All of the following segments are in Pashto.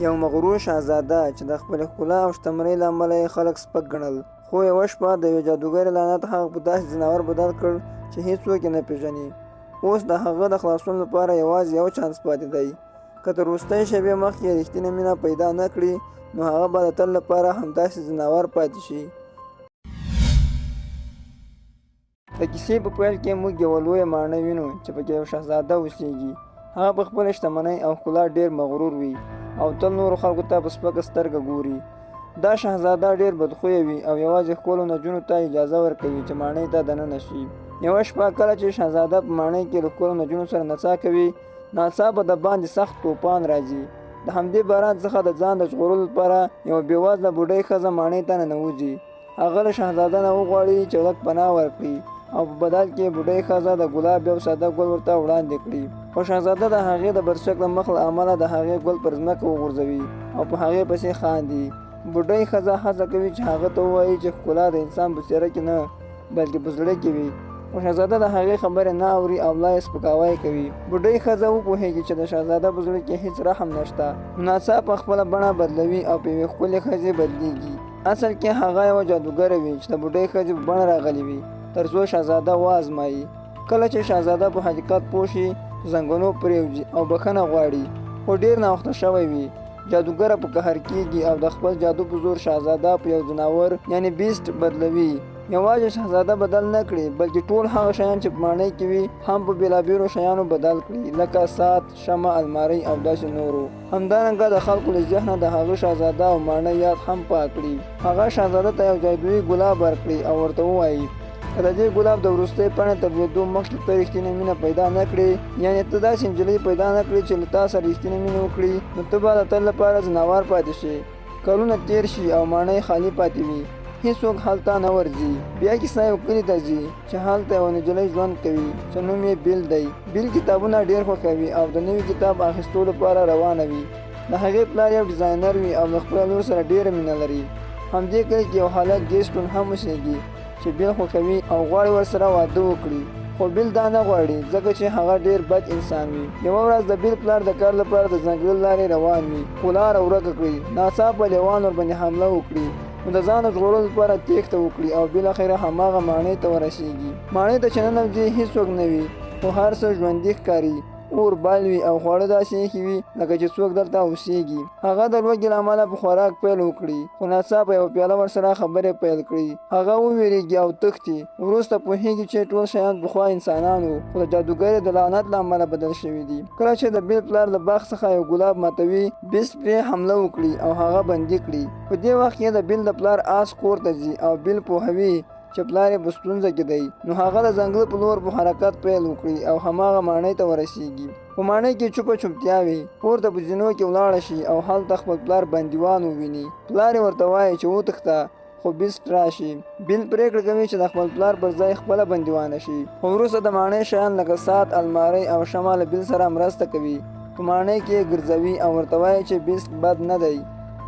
یو مغرور شهزاده چې د خپل ښکلا او شتمنۍ له امله یې خلک سپک ګڼل، خو یوه شپه د یوې جادوګرې لعنت هغه په داسې ځناور بدل کړ چې هیڅوک یې نه پېژني. اوس د هغه د خلاصون لپاره یوازې یو چانس پاتې دی. که تر وروستۍ شېبې مخکې رښتینې مینه پیدا نه کړي، نو هغه به د تل لپاره همداسې ځناور پاتې شي. د کیسې په پیل کې موږ یوه لویه ماڼۍ وینو چې پکې یو شهزاده اوسیږي. هغه په خپله شتمنۍ او ښکلا ډېر مغرور وي او تل نورو خلکو ته په سپکه سترګه ګوري. دا شهزاده ډېر بدخویه وي او یوازې ښکلو نجونو ته اجازه ورکوي چې ماڼۍ ته دننه شي. یوه شپه کله چې شهزاده په ماڼۍ کې له ښکلو نجونو سره نڅا کوي، ناڅاپه د باندې سخت طوفان راځي. د همدې باران څخه د ځان د ژغورلو لپاره یوه بېوزله بوډۍ ښځه ماڼۍ ته ننوځي. هغه له شهزاده نه وغواړي چې لږ پناه ورکړي او په بدل کې بوډۍ ښځه د ګلاب یو ساده ګل ورته وړاندې کړي. خو شهزاده د هغې د بدشکله مخ له امله د هغې ګل پر ځمکه وغورځوي او په هغې پسې خاندي. بوډۍ ښځه هڅه کوي چې هغه ته ووایي چې ښکلا د انسان په څېره کې نه بلکې په زړه کې وي، خو شهزاده د هغې خبرې نه اوري او لا یې سپکاوی کوي. بوډۍ ښځه وپوهېږي چې د شهزاده په زړه کې هېڅ رحم نشته، نو ناڅاپه خپله بڼه بدلوي او په یوې ښکلې ښځې بدلېږي. اصل کې هغه یوه جادوګره وي چې د بوډۍ ښځې په بڼه راغلې وي تر څو شهزاده وازمایي. کله چې شهزاده په حقیقت پوه شي، زنګونو پرېوځي او بښنه غواړي، خو ډېر ناوخته شوی وي. جادوګره په قهر کېږي او د خپل جادو په زور شهزاده په یو ځناور یعنې بیسټ بدلوي. یوازې شهزاده بدل نه کړي، بلکې ټول هغه شیان چې په ماڼۍ کې وي هم په بېلابېلو شیانو بدل کړي، لکه ساعت، شمع، المارۍ او داسې نورو. همدارنګه د خلکو له ذهنه د هغه شهزاده او ماڼۍ یاد هم پاک کړي. هغه شهزاده ته یو جادویي ګلاب ورکړي او ورته ووایي که د دې ګلاب د وروستۍ پاڼې تر لوېدو مخکې ته رښتینې مینه پیدا نه کړې، یعنې ته داسې نجلۍ پیدا نه کړې چې له تا سره رښتینې مینه وکړي، نو ته به د تل لپاره ځناور پاتې شي. کلونه تېر شي او ماڼۍ خالي پاتې وي، هیڅوک هلته نه ورځي. بیا کیسه یو کلي ته ځي چې هلته یوه نجلۍ ژوند کوي چې نوم یې بیل دی. بیل کتابونه ډېر خوښوي او د نوي کتاب اخیستو لپاره روانه وي. د هغې پلار یو ډیزاینر وي او له خپله لور سره ډېره مینه لري. همدې کلي کې یو هلک ګیسټون هم اوسېږي چې بیل خوښوي او غواړي ورسره واده وکړي، خو بیل دا نه غواړي ځکه چې هغه ډېر بد انسان وي. یوه ورځ د بیل پلار د کار لپاره د ځنګل لارې روان وي، خو لاره ورکه کړي. ناڅاپه لیوان ورباندې حمله وکړي، نو د ځان د ژغورلو لپاره تېښته وکړي او بالاخره هماغه ماڼۍ ته ورسېږي. ماڼۍ ته چې ننوځي هېڅوک نه وي، خو هر څه ژوندي ښکاري. اور بل وي او خواړه داسې ایښي وي لکه چې څوک دلته اوسېږي. هغه د لوږې له امله په خوراک پیل وکړي، خو ناڅاپه یوه پیاله ورسره خبرې پیل کړي. هغه ووېرېږي او تښتي. وروسته پوهېږي چې ټول شیان پخوا انسانان وو، خو د جادوګرې د لعنت له امله بدل شوي دي. کله چې د بیل پلار د باغ څخه یو ګلاب ماتوي، بیسټ پرې حمله وکړي او هغه بندي کړي. په دې وخت کې د بیل د پلار آس کور ته ځي او بیل پوهوي چې پلار یې په ستونزه کې دی. نو هغه د ځنګل په لور په حرکت پیل وکړي او هماغه ماڼۍ ته ورسېږي. په ماڼۍ کې چوپه چوپتیا وي. پورته په زینو کې ولاړه شي او هلته خپل پلار بندیوان وویني. پلار یې ورته وایي چې وتښته، خو بیسټ راشي. بیل پرېکړه کوي چې د خپل پلار پر ځای خپله بندیوانه شي. خو وروسته د ماڼۍ شیان لکه ساعت، المارۍ او شمع له بیل سره مرسته کوي. په ماڼۍ کې یې ګرځوي او ورته وایي چې بیسټ بد نه دی.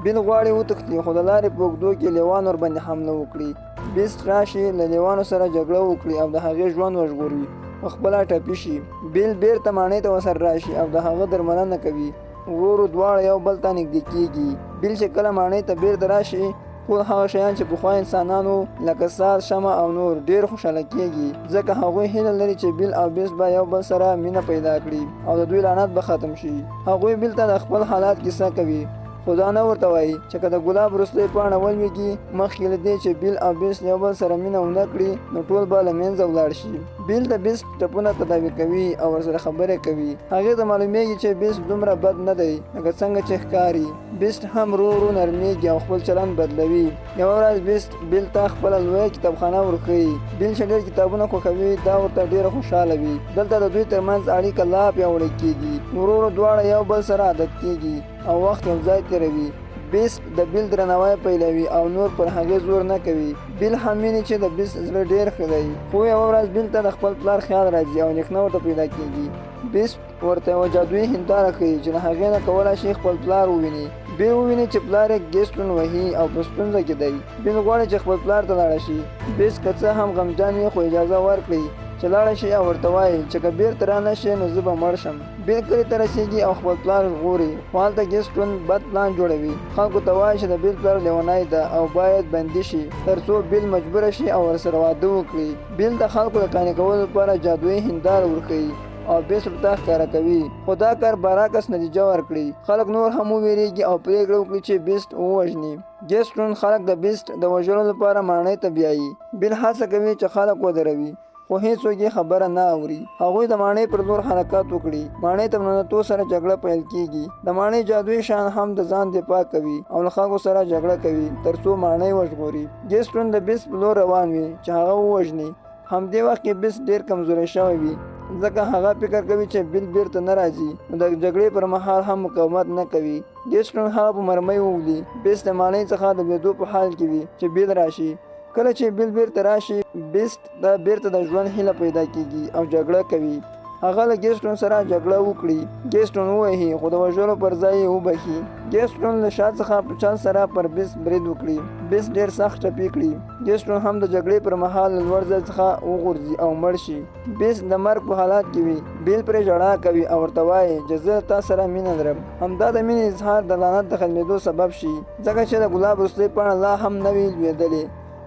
بیل غواړي وتښتي، خو د لارې په اوږدو کې لیوان ورباندې حمله وکړي. بیسټ راشي، له لیوانو سره جګړه وکړي او د هغې ژوند وژغوري، په خپله ټپي شي. بیل بېرته ماڼۍ ته ورسره راشي او د هغه درملنه کوي. ورو ورو دواړه یو بل ته نږدې کېږي. بیل چې کله ماڼۍ ته بېرته راشي، ټول هغه شیان چې پخوا انسانانو لکه ساعت، شمع او نور ډېر خوشحاله کېږي، ځکه هغوی هیله لري چې بیل او بیسټ به یو بل سره مینه پیدا کړي او د دوی لعنت به ختم شي. هغوی بیل ته د خپل حالات کیسه کوي، خو دا نه ورته وایي چې که د ګلاب وروستۍ پاڼه ولوېږي، مخکې له دې چې بیل او بیسټ یو بل سره مینه ونه کړي، نو ټول به له منځه ولاړ شي. بیل د بیسټ ټپونه تداوي کوي او ورسره خبرې کوي. هغې ته معلومیږي چې بیسټ دومره بد نه دی لکه څنګه چې ښکاري. بیسټ هم ورو ورو نرمېږي او خپل چلند بدلوي. یوه ورځ بیسټ بیل ته خپله لویه کتابخانه ورښیي. بیل چې ډېر کتابونه خوښوي، دا ورته ډېره خوشحاله وي. دلته د دوی ترمنځ اړیکه لا پیاوړې کېږي. ورو ورو دواړه یو بل سره عادت کېږي او وخت یو ځای تېروي. بیسټ د بیل درناوی پیلوي او نور پر هغې زور نه کوي. بیل هم ویني چې د بیسټ زړه ډېر ښه دی، خو یوه ورځ بیل ته د خپل پلار خیال راځي او اندېښنه ورته پیدا کېږي. بیسټ ورته یوه جادویي هنداره ښیي چې له هغې نه کولی شي خپل پلار وویني. بیل وویني چې پلار یې ګیسټون وهي او په ستونزه کې دی. بیل غواړي چې خپل پلار ته لاړه شي. بیسټ که څه هم غمجن وي، خو اجازه ورکړي چې لاړه شي او ورته وایي چې که بیرته رانه شي نو زه به مړ شم. بیل کلي ته رسېږي او خپل پلار ژغوري، خو هلته ګیسټون بد پلان جوړوي. خلکو ته وایي چې د بیل پلار لیونی ده او باید بندي شي تر څو بیل مجبوره شي او ورسره واده وکړي. بیل د خلکو د قانع کولو لپاره جادویي هنداره ورښیي او بیسټ ورته ښکاره کوي، خو دا کار برعکس نتیجه ورکړي. خلک نور هم وویرېږي او پرېکړه وکړي چې بیسټ ووژني. ګیسټون خلک د بیسټ د وژلو لپاره ماڼۍ ته بیایي. بیل هڅه کوي چې خلک ودروي، خو هیڅوک یې خبره نه اوري. هغوی د ماڼۍ پر لور حرکت وکړي. ماڼۍ ته ننوتو سره جګړه پیل کېږي. د ماڼۍ جادویي شیان هم د ځان دفاع کوي او له خلکو سره جګړه کوي تر څو ماڼۍ وژغوري. ګیسټون د بیسټ په لور روان وي چې هغه ووژني. همدې وخت کې بیسټ ډېر کمزوری شوی وي، ځکه هغه فکر کوي چې بیل بیرته نه راځي، نو د جګړې پر مهال هم مقاومت نه کوي. ګیسټون هغه په مرمۍ وولي. بیسټ د ماڼۍ څخه د لوېدو په حال کې وي چې بیل راشي. کله چې بیل بیرته راشي، بیسټ د بیرته د ژوند هیله پیدا کېږي او جګړه کوي. هغه له ګیسټون سره جګړه وکړي. ګیسټون ووهي خو د وژلو پر ځای یې وبخي. ګیسټون له شا څخه په چل سره پر بیسټ برید وکړي. بیسټ ډېر سخت ټپي کړي. ګیسټون هم د جګړې پر مهال له لوړ ځای څخه وغورځي او مړ شي. بیسټ د مرګ په حالات کې وي. بیل پرې ژړا کوي او ورته وایي چې زه تا سره مینه لرم. همدا د مینې اظهار د لعنت د ختمېدو سبب شي، ځکه چې د ګلاب وروستۍ پاڼه لا هم نه وي لوېدلې.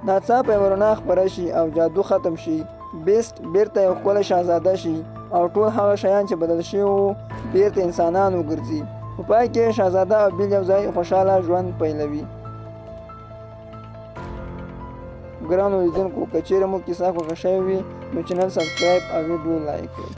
ناڅاپه یوه رڼا خپره شي او جادو ختم شي. بیسټ بیرته یو ښکلی شهزاده شي او ټول هغه شیان چې بدل شوي وو بیرته انسانان وګرځي. په پای کې شهزاده او بیل یو ځای خوشحاله ژوند پیلوي. ګرانو لیدونکو، که چیرې مو کیسه خوښه شوې وي نو چینل سبسکرایب او ویډیو لایک کړئ.